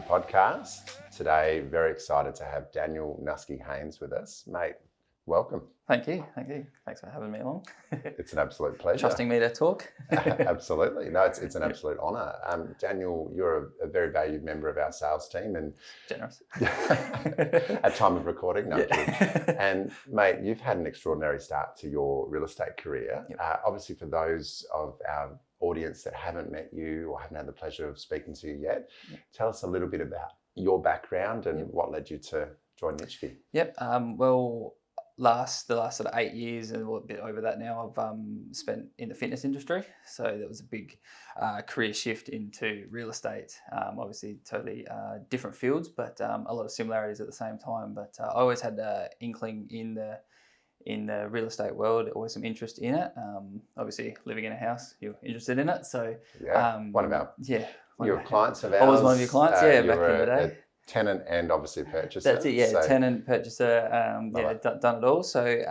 podcast. Today, very excited to have Daniel Nuske-Haines with us. Mate, welcome. Thank you. Thanks for having me along. It's an absolute pleasure. Trusting me to talk. Absolutely. No, it's an absolute honour. Daniel, you're a very valued member of our sales team and generous. at time of recording. No, Yeah. And mate, you've had an extraordinary start to your real estate career. Yep. Obviously, for those of our audience that haven't met you or haven't had the pleasure of speaking to you yet, tell us a little bit about your background and what led you to join Nitschke. Yep. Well, the last sort of 8 years and a bit over that now, I've spent in the fitness industry. So there was a big career shift into real estate. Obviously, totally different fields, but a lot of similarities at the same time. But I always had an inkling in the real estate world, always some interest in it. Obviously, living in a house, you're interested in it. So one of our your clients of ours. I was one of your clients, back in the day. Tenant and obviously purchaser. That's it, yeah. So, tenant, purchaser, done it all. So,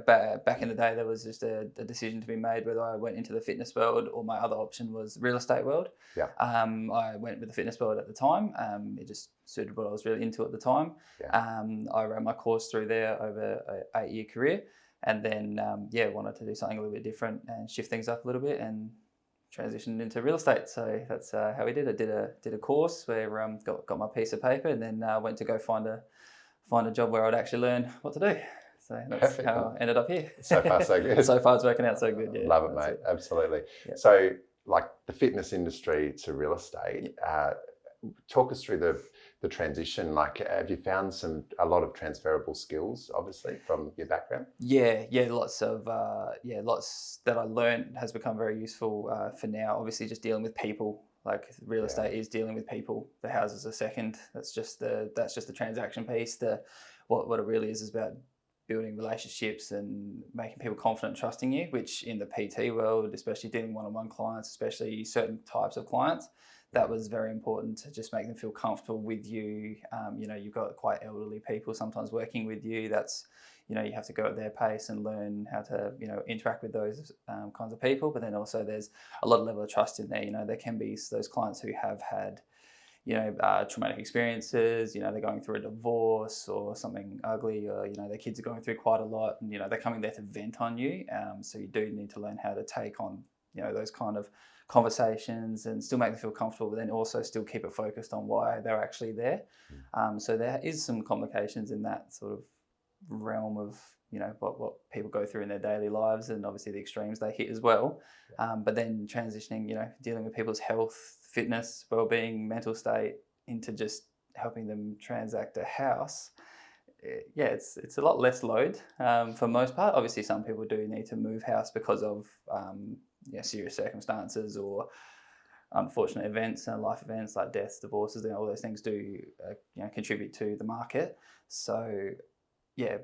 back in the day, there was just a decision to be made whether I went into the fitness world or my other option was real estate world. Yeah. I went with the fitness world at the time. It just suited what I was really into at the time. Yeah. I ran my course through there over an 8-year career, and then wanted to do something a little bit different and shift things up a little bit and transitioned into real estate. So that's how we did it. Did a course where got my piece of paper, and then went to go find a job where I'd actually learn what to do. So that's perfect. how I ended up here. So far, so good. So far, it's working out so good. Yeah, love it, mate. Absolutely. Yep. So, like the fitness industry to real estate, talk us through the transition. Like, have you found a lot of transferable skills, obviously, from your background? Yeah, lots that I learned has become very useful for now. Obviously, just dealing with people. Like real estate is dealing with people. The houses are second. That's just the transaction piece. What it really is about building relationships and making people confident and trusting you, which in the PT world, especially dealing one-on-one clients, especially certain types of clients, that was very important to just make them feel comfortable with you. You've got quite elderly people sometimes working with you. That's, you have to go at their pace and learn how to, interact with those kinds of people. But then also there's a lot of level of trust in there. There can be those clients who have had, traumatic experiences, they're going through a divorce or something ugly, or, their kids are going through quite a lot, and, they're coming there to vent on you. So you do need to learn how to take on, those kind of conversations and still make them feel comfortable, but then also still keep it focused on why they're actually there. So there is some complications in that sort of realm of, what people go through in their daily lives, and obviously the extremes they hit as well. But then transitioning, dealing with people's health, fitness, well-being, mental state into just helping them transact a house. It's a lot less load for most part. Obviously, some people do need to move house because of serious circumstances or unfortunate events and life events like deaths, divorces, and all those things do contribute to the market. So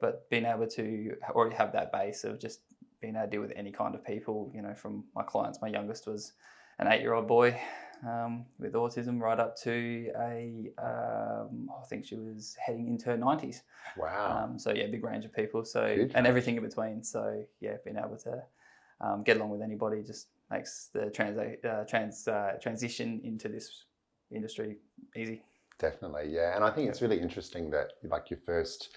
but being able to already have that base of just being able to deal with any kind of people, from my clients, my youngest was an 8-year-old boy with autism, right up to I think she was heading into her 90s. Wow. Big range of people. So Huge and everything in between. So being able to get along with anybody just makes the transition into this industry easy. Definitely, yeah. And I think it's really interesting that, like, your first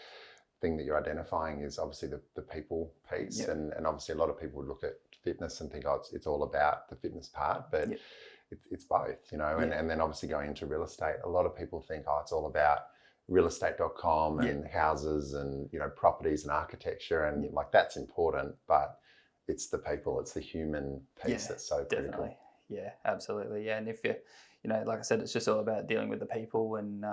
thing that you're identifying is obviously the people piece. Yep. And obviously a lot of people would look at fitness and think, it's all about the fitness part, but it's both, and then obviously going into real estate, a lot of people think, it's all about realestate.com and houses and, properties and architecture, and like that's important, but it's the people, it's the human piece that's so critical. Definitely. Yeah, absolutely. Yeah, and if you, like I said, it's just all about dealing with the people and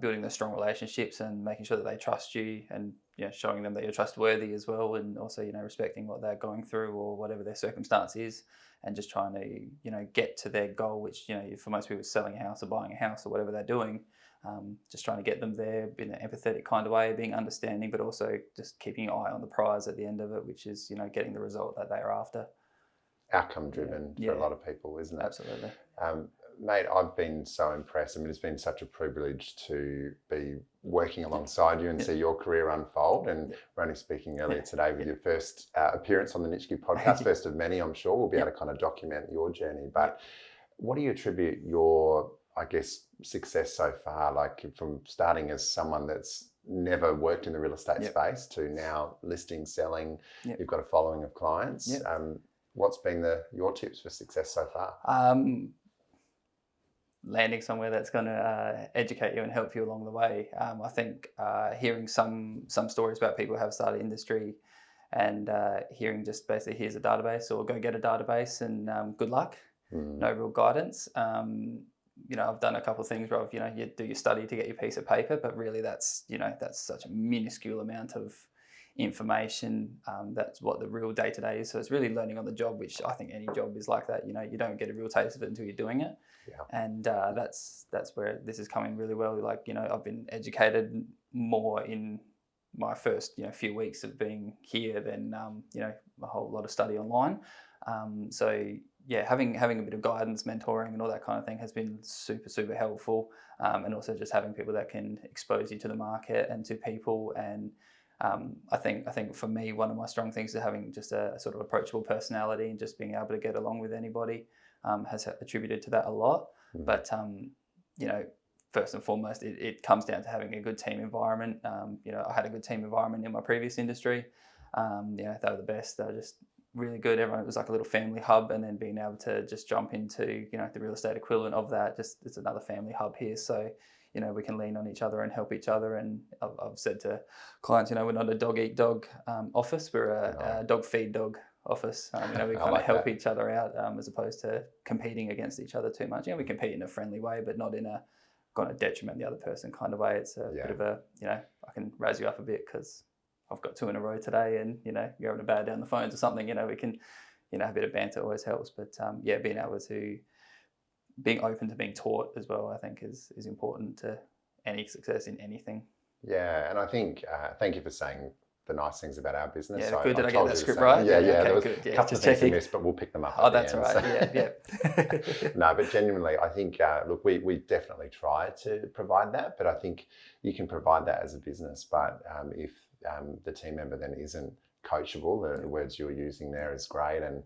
building those strong relationships and making sure that they trust you, and showing them that you're trustworthy as well, and also respecting what they're going through or whatever their circumstance is, and just trying to get to their goal, which for most people, selling a house or buying a house or whatever they're doing. Just trying to get them there in an empathetic kind of way, being understanding, but also just keeping your eye on the prize at the end of it, which is, getting the result that they're after. Outcome driven for a lot of people, isn't it? Absolutely. Mate, I've been so impressed. I mean, it's been such a privilege to be working alongside you and see your career unfold. And we're only speaking earlier today with your first appearance on the Nitschke podcast, first of many, I'm sure. We'll be able to kind of document your journey. But what do you attribute your, I guess, success so far, like from starting as someone that's never worked in the real estate space to now listing, selling, you've got a following of clients. What's been your tips for success so far? Landing somewhere that's going to educate you and help you along the way. I think hearing some stories about people who have started industry and hearing just basically here's a database or go get a database and good luck, no real guidance. I've done a couple of things where you do your study to get your piece of paper, but really that's such a minuscule amount of information. That's what the real day-to-day is. So it's really learning on the job, which I think any job is like that. You don't get a real taste of it until you're doing it. And that's where this is coming really well. Like, I've been educated more in my first few weeks of being here than a whole lot of study online. Having a bit of guidance, mentoring, and all that kind of thing has been super, super helpful. And also just having people that can expose you to the market and to people. And I think for me, one of my strong things is having just a sort of approachable personality and just being able to get along with anybody has attributed to that a lot. But first and foremost, it comes down to having a good team environment. I had a good team environment in my previous industry. They were the best. They were just really good. Everyone, it was like a little family hub, and then being able to just jump into the real estate equivalent of that. Just it's another family hub here. So we can lean on each other and help each other. And I've said to clients, we're not a dog eat dog office. We're a dog feed dog office. We kind of help each other out as opposed to competing against each other too much. We compete in a friendly way, but not in a going to detriment the other person kind of way. It's a bit of a, I can razz you up a bit because I've got 2 in a row today and, you're having a bad day on the phones or something, we can, a bit of banter always helps. But being able to, being open to being taught as well, I think is important to any success in anything. Yeah, and I think, thank you for saying the nice things about our business. Yeah, good. Did I get that script right? Yeah. Okay, There was good. a couple of things we missed, but we'll pick them up. Oh, that's all right. So. Yeah. No, but genuinely, I think, look, we definitely try to provide that, but I think you can provide that as a business. But if the team member then isn't coachable, the words you're using there is great, and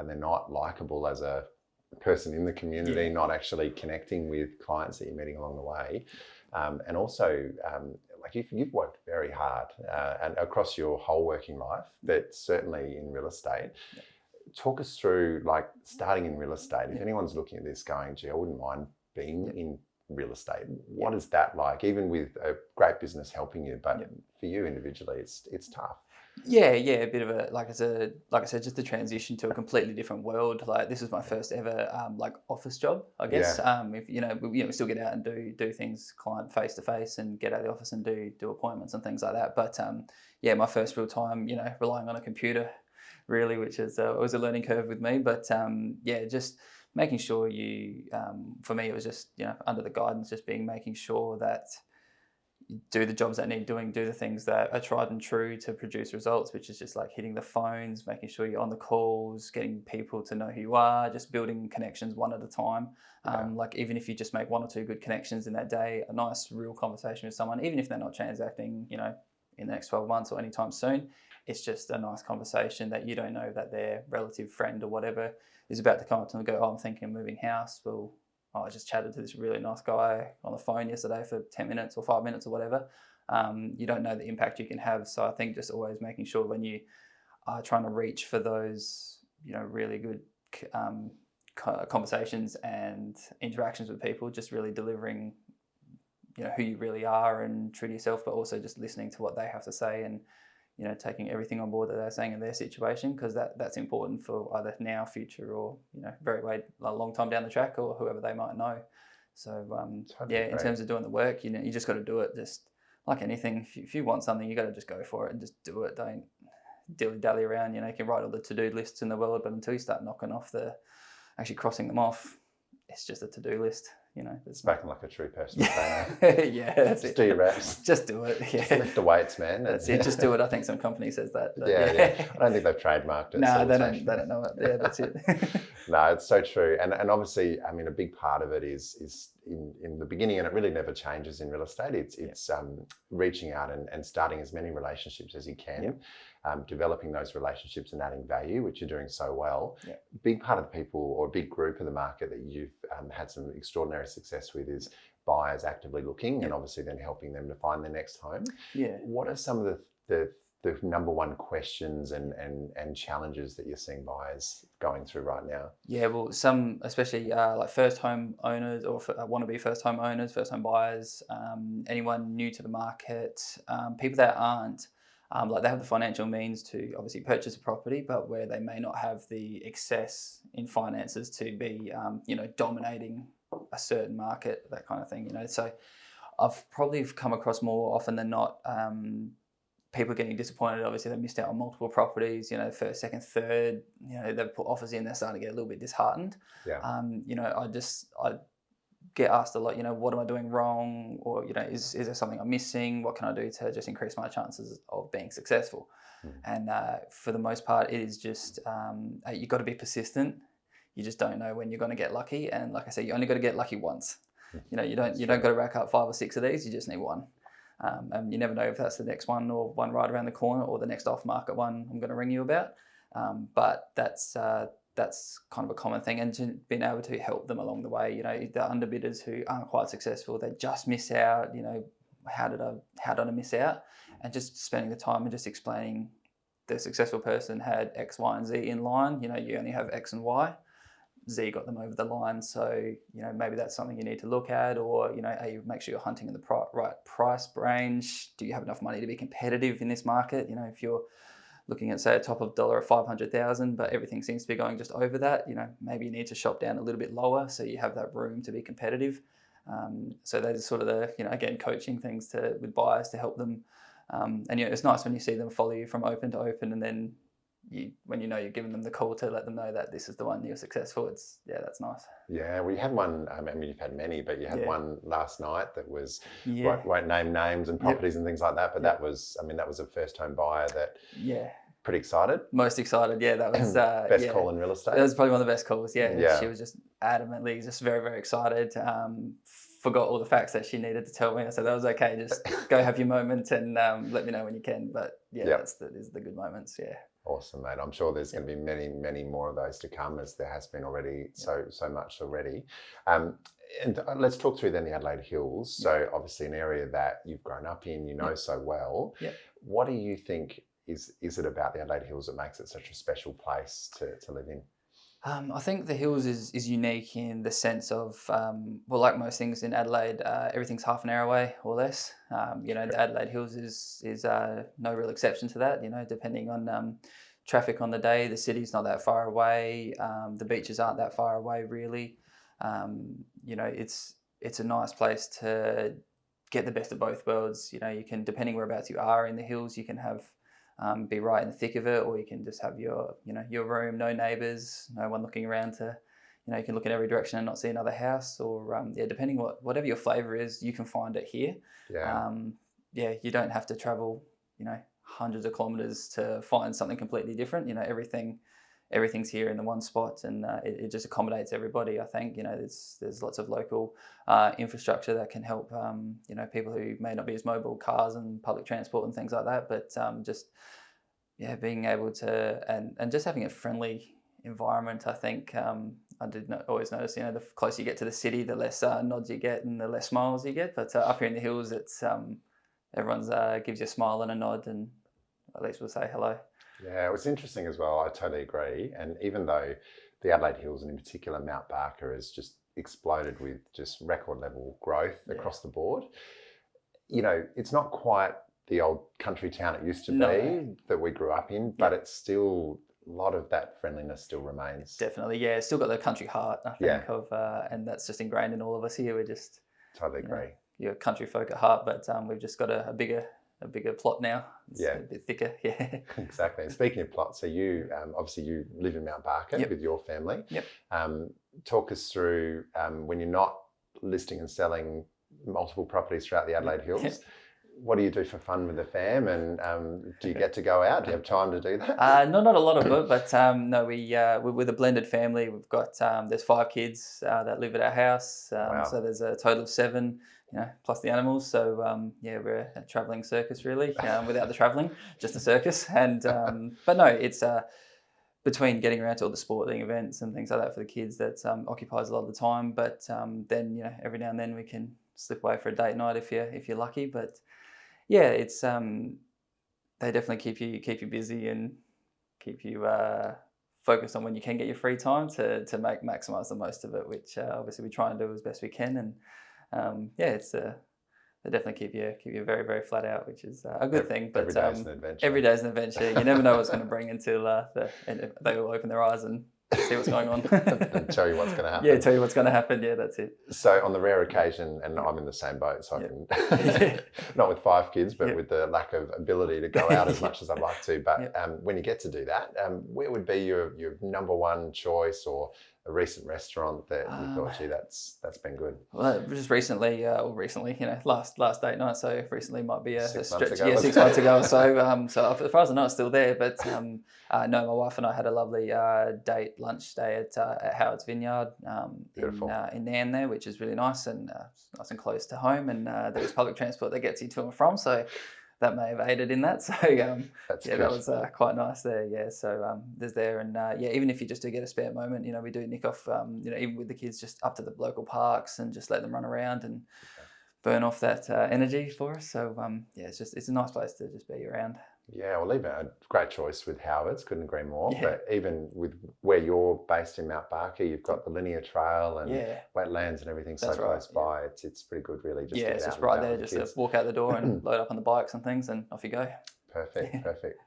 they're not likable as a person in the community, not actually connecting with clients that you're meeting along the way. And also, like you've worked very hard and across your whole working life, but certainly in real estate. Talk us through, like, starting in real estate. If anyone's looking at this going, gee, I wouldn't mind being in real estate. What is that like? Even with a great business helping you, but for you individually, it's tough. Yeah, a bit of a like I said, just the transition to a completely different world. Like, this was my first ever like office job, I guess. If we still get out and do things client face to face and get out of the office and do appointments and things like that. But my first real time, relying on a computer, really, which is was a learning curve with me. But just making sure you, for me, it was just under the guidance, just making sure that you do the jobs that need doing, do the things that are tried and true to produce results, which is just like hitting the phones, making sure you're on the calls, getting people to know who you are, just building connections one at a time. Like, even if you just make 1 or 2 good connections in that day, a nice real conversation with someone, even if they're not transacting, in the next 12 months or anytime soon, it's just a nice conversation that you don't know that their relative friend or whatever is about to come up to them and go, oh, I'm thinking of moving house. Well, I just chatted to this really nice guy on the phone yesterday for 10 minutes or 5 minutes or whatever. You don't know the impact you can have. So I think just always making sure when you are trying to reach for those, really good conversations and interactions with people, just really delivering, who you really are and true to yourself, but also just listening to what they have to say and, taking everything on board that they're saying in their situation, because that's important for either now, future, or, a long time down the track, or whoever they might know. So, in terms of doing the work, you just got to do it. Just like anything, if you want something, you got to just go for it and just do it. Don't dilly-dally around. You can write all the to-do lists in the world, but until you start knocking off actually crossing them off, it's just a to-do list. Spoken like a true personal trainer. That's just do your reps. Just do it. Just lift the weights, man. That's it. Just do it. I think some company says that. I don't think they've trademarked it. No, they don't know it. Yeah, that's it. No, it's so true. And obviously, I mean, a big part of it is in the beginning, and it really never changes in real estate. It's reaching out and starting as many relationships as you can, developing those relationships and adding value, which you're doing so well. Big part of the people, or a big group of the market that you've had some extraordinary success with, is buyers actively looking, and obviously then helping them to find their next home. What are some of the number one questions and challenges that you're seeing buyers going through right now? Well, some, especially like first home owners, or wannabe first home owners, first home buyers, anyone new to the market, people that aren't like, they have the financial means to obviously purchase a property, but where they may not have the excess in finances to be, dominating a certain market, that kind of thing. So I've probably come across more often than not people getting disappointed. Obviously, they missed out on multiple properties. First, second, third. They've put offers in. They're starting to get a little bit disheartened. I get asked a lot. What am I doing wrong? Or is there something I'm missing? What can I do to just increase my chances of being successful? And for the most part, it is just you've got to be persistent. You just don't know when you're going to get lucky. And like I said, you only got to get lucky once. You don't got to rack up 5 or 6 of these. You just need one. And you never know if that's the next one, or one right around the corner, or the next off-market one I'm going to ring you about. But that's kind of a common thing, and to being able to help them along the way. The underbidders who aren't quite successful, they just miss out. How did I miss out? And just spending the time and just explaining, the successful person had X, Y, and Z in line. You only have X and Y. Z got them over the line, so maybe that's something you need to look at, or make sure you're hunting in the right price range. Do you have enough money to be competitive in this market? If you're looking at, say, a top of dollar of 500,000, but everything seems to be going just over that, maybe you need to shop down a little bit lower so you have that room to be competitive. So those are sort of the again, coaching things with buyers to help them. And it's nice when you see them follow you from open to open, and then when you're giving them the call to let them know that this is the one you're successful. That's nice. Well, you had one, you've had many, but you had one last night that was, won't name names and properties and things like that, but that was a first home buyer that, pretty excited. Most excited, that was best call in real estate. That was probably one of the best calls. She was just adamantly just very, very excited. Forgot all the facts that she needed to tell me. I said that was okay. Just go have your moment and let me know when you can. But these are the good moments. Awesome, mate. I'm sure there's going to be many, many more of those to come, as there has been already, so much already. And let's talk through then the Adelaide Hills. So obviously an area that you've grown up in, so well. What do you think is it about the Adelaide Hills that makes it such a special place to live in? I think the Hills is unique in the sense of, like most things in Adelaide, everything's half an hour away or less. The Adelaide Hills is no real exception to that. Depending on traffic on the day, the city's not that far away. The beaches aren't that far away, really. It's a nice place to get the best of both worlds. You can, depending whereabouts you are in the Hills, you can have be right in the thick of it, or you can just have your room, no neighbours, no one looking around to, you can look in every direction and not see another house, or depending whatever your flavour is, you can find it here. You don't have to travel, hundreds of kilometres to find something completely different. Everything's here in the one spot, and it just accommodates everybody. I think there's lots of local infrastructure that can help people who may not be as mobile, cars and public transport and things like that. But being able to and just having a friendly environment. I think I did always notice the closer you get to the city, the less nods you get and the less smiles you get. But up here in the Hills, it's everyone's gives you a smile and a nod, and at least we'll say hello. Yeah, it was interesting as well. I totally agree. And even though the Adelaide Hills, and in particular Mount Barker, has just exploded with just record level growth across the board, it's not quite the old country town it used to be that we grew up in, but it's still, a lot of that friendliness still remains. Definitely, it's still got the country heart, I think, and that's just ingrained in all of us here. We're just totally agree. You're country folk at heart, but we've just got a bigger plot now. It's a bit thicker. Exactly. And speaking of plots, so you obviously you live in Mount Barker with your family. Talk us through when you're not listing and selling multiple properties throughout the Adelaide Hills. what do you do for fun with the fam? And do you get to go out? Do you have time to do that? Not a lot of it, but no, we're with a blended family. We've got there's 5 kids that live at our house, Wow. so there's a total of 7, plus the animals. So we're a travelling circus really, without the travelling, just a circus. And but no, it's between getting around to all the sporting events and things like that for the kids, that occupies a lot of the time. But then every now and then we can slip away for a date night if you're lucky. But yeah, it's they definitely keep you busy and keep you focused on when you can get your free time to maximise the most of it, which obviously we try and do as best we can. And it's they definitely keep you very, very flat out, which is a good thing. But every day's an adventure. Every day's an adventure. You never know what's going to bring until they will open their eyes and see what's going on. And tell you what's going to happen. Yeah, tell you what's going to happen. Yeah, that's it. So on the rare occasion, and I'm in the same boat, so I can, not with 5 kids, but with the lack of ability to go out as much as I'd like to. But when you get to do that, where would be your number one choice, or a recent restaurant that you thought, gee, that's been good? Well, just recently, last date night. So recently might be a 6 stretch. months ago. Yeah, 6 months ago or so. So as far as I know, it's still there. But no, my wife and I had a lovely lunch day at Howard's Vineyard in Nairn there, which is really nice and close to home. And there was public transport that gets you to and from. So that may have aided in that. So that was quite nice there. Yeah, so there's there, and even if you just do get a spare moment, we do nick off, even with the kids, just up to the local parks and just let them run around and burn off that energy for us. So it's a nice place to just be around. Yeah, well, even a great choice with Howard's, couldn't agree more. Yeah. But even with where you're based in Mount Barker, you've got the linear trail and wetlands and everything so close by. It's pretty good, really. Just to get it's out just and right about there, with just kids. to walk out the door and load up on the bikes and things, and off you go. Perfect.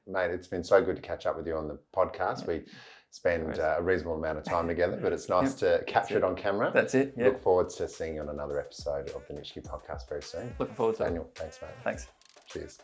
Mate, it's been so good to catch up with you on the podcast. We spend a reasonable amount of time together, but it's nice to capture it on camera. That's it. Yeah. Look forward to seeing you on another episode of the Nitschke podcast very soon. Looking forward to it. Daniel, thanks, mate. Thanks. Cheers.